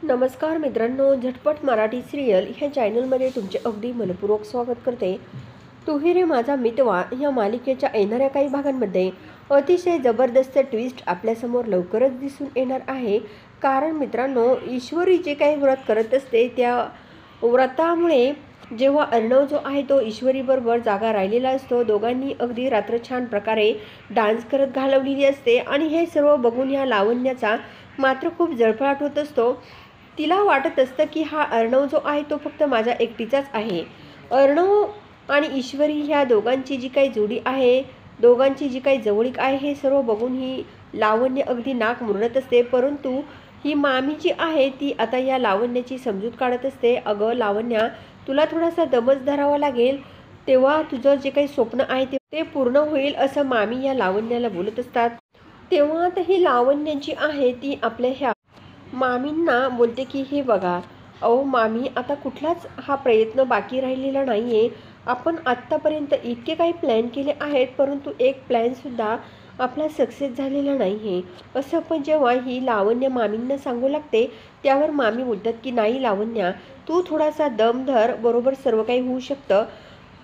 नमस्कार मित्रांनो, झटपट मराठी सिरियल ह्या चॅनलमध्ये तुमचे अगदी मनपूर्वक स्वागत करते. तू ही रे माझा मितवा ह्या मालिकेच्या येणाऱ्या काही भागांमध्ये अतिशय जबरदस्त ट्विस्ट आपल्यासमोर लवकरच दिसून येणार आहे. कारण मित्रांनो, ईश्वरी जे काही व्रत करत असते त्या व्रतामुळे जेव्हा अर्णव जो आहे तो ईश्वरीबरोबर जागा राहिलेला असतो, दोघांनी अगदी रात्र छान प्रकारे डान्स करत घालवलेली असते आणि हे सर्व बघून या लावण्याचा मात्र खूप जळफळाट होत असतो. तिला वाटत असतं की हा अर्णव जो आहे तो फक्त माझा एकटीचाच आहे. अर्णव आणि ईश्वरी ह्या दोघांची जी काही जोडी आहे, दोघांची जी काही जवळीक आहे, हे सर्व बघून ही लावण्य अगदी नाक मुरडत असते. परंतु ही मामी जी आहे ती आता या लावण्याची समजूत काढत असते. अगं लावण्या, तुला थोडासा दमच धरावा लागेल, तेव्हा तुझं जे काही स्वप्न आहे ते पूर्ण होईल, असं मामी या लावण्याला बोलत असतात. तेव्हा आता ही लावण्य जी आहे ती आपल्या ह्या मामींना बोलते की हे बघा, अहो मामी, आता कुठलाच हा प्रयत्न बाकी राहिलेला नाही आहे. आपण आत्तापर्यंत इतके काही प्लॅन केले आहेत, परंतु एक प्लॅनसुद्धा आपला सक्सेस झालेला नाही आहे. असं पण जेव्हा ही लावण्य मामींना सांगू लागते, त्यावर मामी बोलतात की नाही लावण्या, तू थोडासा दम धर, बरोबर सर्व काही होऊ शकतं.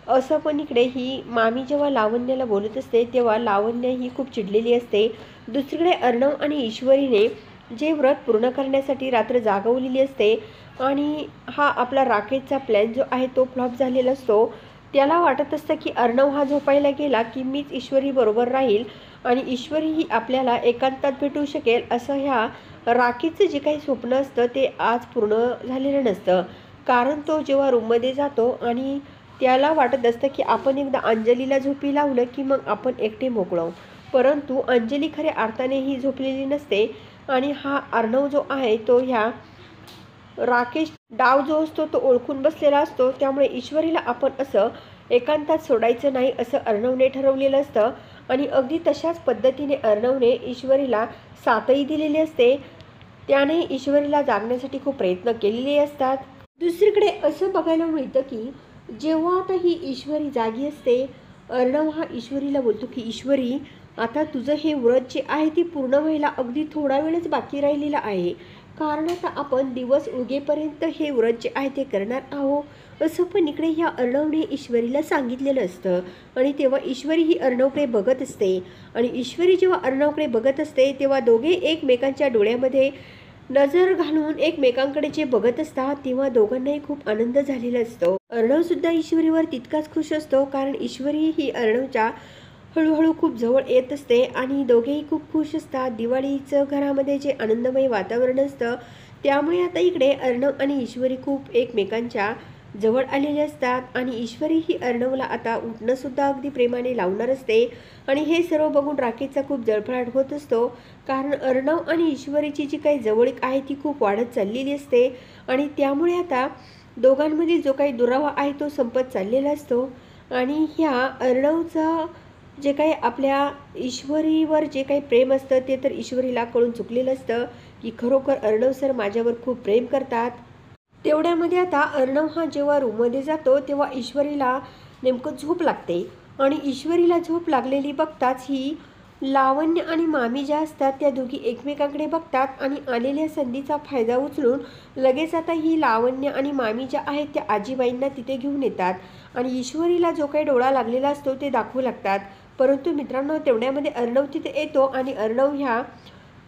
असं पण इकडे ही मामी जेव्हा लावण्याला बोलत असते तेव्हा लावण्य ही खूप चिडलेली असते. दुसरीकडे अर्णव आणि ईश्वरीने जे व्रत पूर्ण करण्यासाठी रात्र जागवलेली असते आणि हा आपला राकेशचा प्लॅन जो आहे तो फ्लॉप झालेला असतो. त्याला वाटत असतं की अर्णव हा झोपायला गेला की मीच ईश्वरी बरोबर राहील आणि ईश्वरी ही आपल्याला एकांतात भेटू शकेल, असं ह्या राकेशचं जे काही स्वप्न असतं ते आज पूर्ण झालेलं नसतं. कारण तो जेव्हा रूममध्ये जातो आणि त्याला वाटत असतं की आपण एकदा अंजलीला झोपी लावलं की मग आपण एकटे मोकळं. परंतु अंजली खऱ्या अर्थाने ही झोपलेली नसते आणि हा अर्णव जो आहे तो ह्या राकेश डाव जो असतो तो ओळखून बसलेला असतो. त्यामुळे ईश्वरीला आपण असं एकांतात सोडायचं नाही, असं अर्णवने ठरवलेलं असतं आणि अगदी तशाच पद्धतीने अर्णवने ईश्वरीला साथही दिलेली असते. त्याने ईश्वरीला जागण्यासाठी खूप प्रयत्न केलेले असतात. दुसरीकडे असं बघायला मिळतं की जेव्हा आता ही ईश्वरी जागी असते, अर्णव हा ईश्वरीला बोलतो की ईश्वरी, आता तुझं हे व्रत जे आहे ते पूर्ण व्हायला अगदी थोडा वेळच बाकी राहिलेला आहे. कारण आता आपण दिवस उगेपर्यंत हे व्रत जे आहे ते करणार आहोत, असं पण इकडे ह्या अर्णवने ईश्वरीला सांगितलेलं असतं. आणि तेव्हा ईश्वरी ही अर्णवकडे बघत असते आणि ईश्वरी जेव्हा अर्णवकडे बघत असते तेव्हा दोघे एकमेकांच्या डोळ्यामध्ये नजर घालून एकमेकांकडे जे बघत असतात तेव्हा दोघांनाही खूप आनंद झालेला असतो. अर्णव सुद्धा ईश्वरीवर तितकाच खुश असतो, कारण ईश्वरी ही अर्णवच्या हळूहळू खूप जवळ येत असते आणि दोघेही खूप खुश असतात. दिवाळीचं घरामध्ये जे आनंदमय वातावरण असतं त्यामुळे आता इकडे अर्णव आणि ईश्वरी खूप एकमेकांच्या जवळ आलेले असतात आणि ईश्वरी ही अर्णवला आता उठणंसुद्धा अगदी प्रेमाने लावणार असते. आणि हे सर्व बघून राकेशचा खूप जळफळाट होत असतो, कारण अर्णव आणि ईश्वरीची जी काही जवळीक आहे ती खूप वाढत चाललेली असते आणि त्यामुळे आता दोघांमध्ये जो काही दुरावा आहे तो संपत चाललेला असतो. आणि ह्या अर्णवचं जे काही आपल्या ईश्वरीवर जे काही प्रेम असतं ते तर ईश्वरीला कळून चुकलेलं असतं की खरोखर अर्णव सर माझ्यावर खूप प्रेम करतात. तेवढ्यामध्ये आता अर्णव हा जेव्हा रूममध्ये जातो तेव्हा ईश्वरीला नेमकं झोप लागते आणि ईश्वरीला झोप लागलेली बघताच ही लावण्य आणि मामी ज्या असतात त्या दोघी एकमेकांकडे बघतात आणि आलेल्या संधीचा फायदा उचलून लगेच आता ही लावण्य आणि मामी ज्या आहेत त्या आजीबाईंना तिथे घेऊन येतात आणि ईश्वरीला जो काही डोळा लागलेला असतो ते दाखवू लागतात. परंतु मित्रांनो, तेवढ्यामध्ये अर्णव तिथे येतो आणि अर्णव ह्या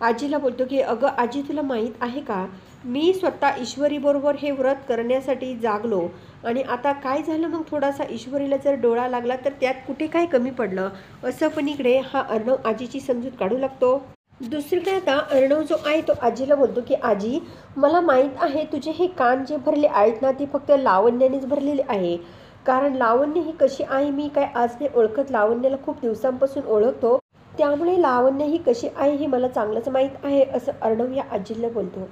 आजीला बोलतो की अगं आजी, तुला माहीत आहे का, मी स्वतः ईश्वरीबरोबर हे व्रत करण्यासाठी जागलो आणि आता काय झालं, मग थोडासा ईश्वरीला जर डोळा लागला तर त्यात कुठे काय कमी पडलं, असं पण इकडे हा अर्णव आजीची समजूत काढू लागतो. दुसरीकडे आता अर्णव जो आहे तो आजीला बोलतो की आजी, मला माहीत आहे तुझे हे कान जे भरले आहेत ना ते फक्त लावण्यानेच भरलेले आहे. कारण लावण्य ही कशी आहे मी काय आज नाही ओळखत, लावण्याला खूप दिवसांपासून ओळखतो, त्यामुळे लावण्य ही कशी आहे हे मला चांगलंच माहीत आहे, असं अर्णव या आजीला बोलतो.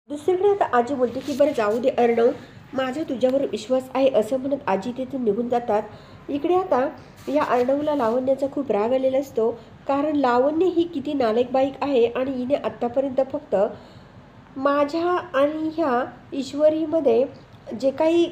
दुसरीकडे आता आजी बोलते की बरं जाऊ दे अर्णव, माझा तुझ्यावर विश्वास आहे, असं म्हणत आजी तिथून निघून जातात. इकडे आता या अर्णवला लावण्याचा खूप राग आलेला असतो, कारण लावण्य ही किती नालायक बाईक आहे आणि हिने आत्तापर्यंत फक्त माझ्या आणि ह्या ईश्वरीमध्ये जे काही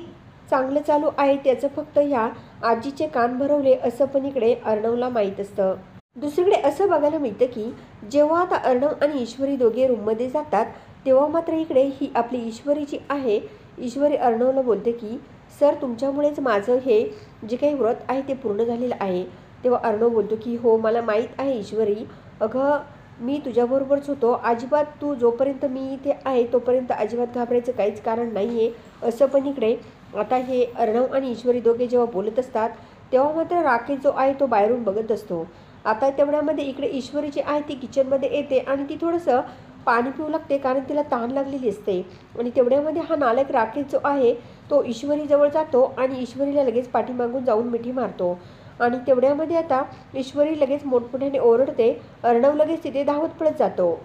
चांगलं चालू आहे त्याचं फक्त ह्या आजीचे कान भरवले, असं पण इकडे अर्णवला माहीत असतं. दुसरीकडे असं बघायला मिळतं की जेव्हा आता अर्णव आणि ईश्वरी दोघे रूममध्ये जातात तेव्हा मात्र इकडे ही आपली ईश्वरी जी आहे, ईश्वरी अर्णवला बोलते की सर तुमच्यामुळेच माझं हे जे काही व्रत आहे ते पूर्ण झालेलं आहे. तेव्हा अर्णव बोलतो की हो मला माहीत आहे ईश्वरी, अगं मी तुझ्याबरोबरच होतो, अजिबात तू जोपर्यंत मी इथे आहे तोपर्यंत अजिबात घाबरायचं काहीच कारण नाही आहे. असं पण इकडे आता हे अर्णव आणि ईश्वरी दोघे जेव्हा बोलत असतात तेव्हा मात्र राकेश जो आहे तो बाहेरून बघत असतो. आता तेवढ्यामध्ये इकडे ईश्वरी जी आहे ती किचनमध्ये येते आणि ती थोडंसं पाणी पिऊ लागते कारण तिला तहान लागलेली असते. आणि तेवढ्यामध्ये हा नालायक राकेश जो आहे तो ईश्वरीजवळ जातो आणि ईश्वरीला लगेच पाठीमागून जाऊन मिठी मारतो. आणि तेवढ्यामध्ये आता ईश्वरी लगेच मोठमोठ्याने ओरडते. अर्णव लगेच तिथे धावत पळत जातो.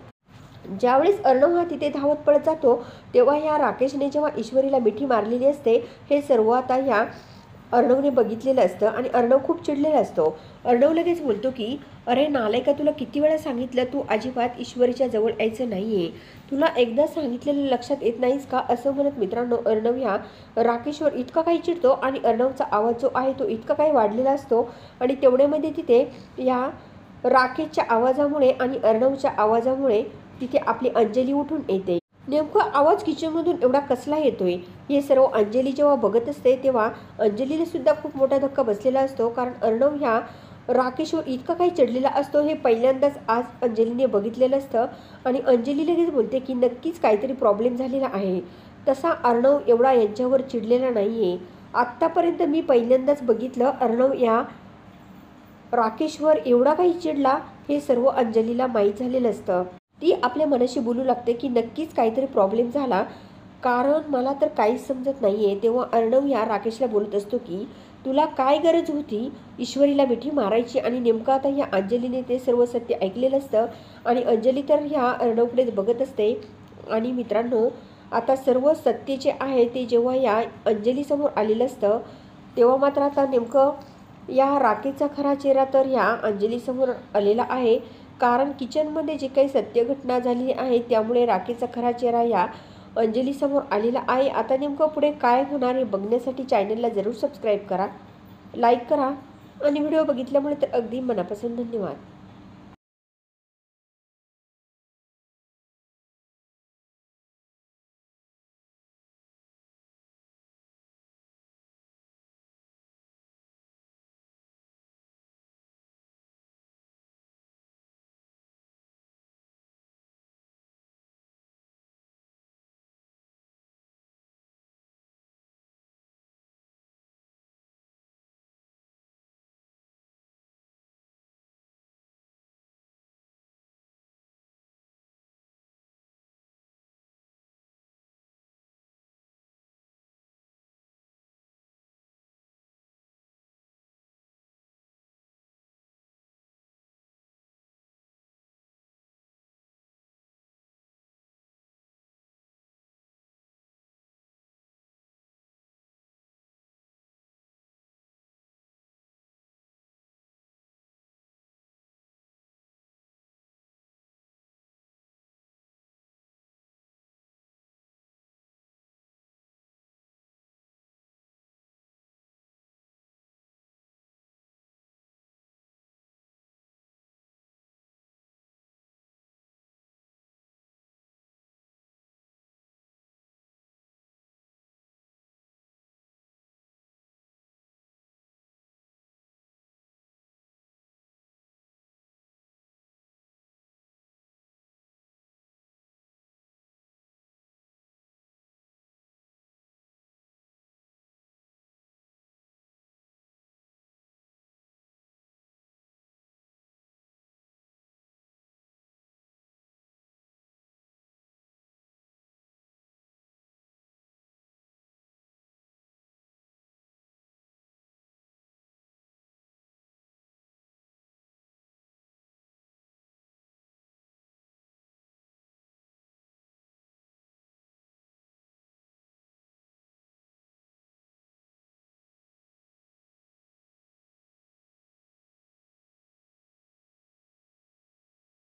ज्यावेळेस अर्णव हा तिथे धावत पळत जातो तेव्हा ह्या राकेशने जेव्हा ईश्वरीला मिठी मारलेली असते हे सर्व आता ह्या अर्णवने बघितलेलं असतं आणि अर्णव खूप चिडलेला असतो. अर्णव लगेच बोलतो की अरे नालायका, तुला किती वेळा सांगितलं तू अजिबात ईश्वरीच्या जवळ यायचं नाही आहे, तुला एकदा सांगितलेलं लक्षात येत नाहीस का. असं म्हणत मित्रांनो अर्णव ह्या राकेशवर इतका काही चिडतो आणि अर्णवचा आवाज जो आहे तो इतका काही वाढलेला असतो. आणि तेवढ्यामध्ये तिथे या राकेशच्या आवाजामुळे आणि अर्णवच्या आवाजामुळे तिथे आपली अंजली उठून येते. नेमका आवाज किचनमधून एवढा कसला येतोय हे सर्व अंजली जेव्हा बघत असते तेव्हा अंजलीला सुद्धा खूप मोठा धक्का बसलेला असतो. कारण अर्णव ह्या राकेशवर इतका काही चढलेला असतो हे पहिल्यांदाच आज अंजलीने बघितलेलं असतं. आणि अंजली लगेच बोलते की नक्कीच काहीतरी प्रॉब्लेम झालेला आहे. तसा अर्णव एवढा यांच्यावर चिडलेला नाही आहे. आत्तापर्यंत मी पहिल्यांदाच बघितलं अर्णव या राकेशवर एवढा काही चिडला हे सर्व अंजलीला माहीत झालेलं असतं. ती आपल्या मनाशी बोलू लागते की नक्कीच काहीतरी प्रॉब्लेम झाला, कारण मला तर काहीच समजत नाही आहे. तेव्हा अर्णव या राकेशला बोलत असतो की तुला काय गरज होती ईश्वरीला मिठी मारायची. आणि नेमकं आता ह्या अंजलीने ते सर्व सत्य ऐकलेलं असतं आणि अंजली तर ह्या अर्णवकडेच बघत असते. आणि मित्रांनो आता सर्व सत्य जे आहे ते जेव्हा या अंजलीसमोर आलेलं असतं तेव्हा मात्र आता नेमकं या राकेशचा खरा चेहरा तर ह्या अंजलीसमोर आलेला आहे. कारण किचनमध्ये जे काही सत्य घटना झाली आहे त्यामुळे राकेशचा खरा चेहरा या अंजलीसमोर आलेला आहे. आता नेमकं पुढे काय होणार हे बघण्यासाठी चॅनलला जरूर सबस्क्राईब करा, लाईक करा आणि व्हिडिओ बघितल्यामुळे तर अगदी मनापासून धन्यवाद.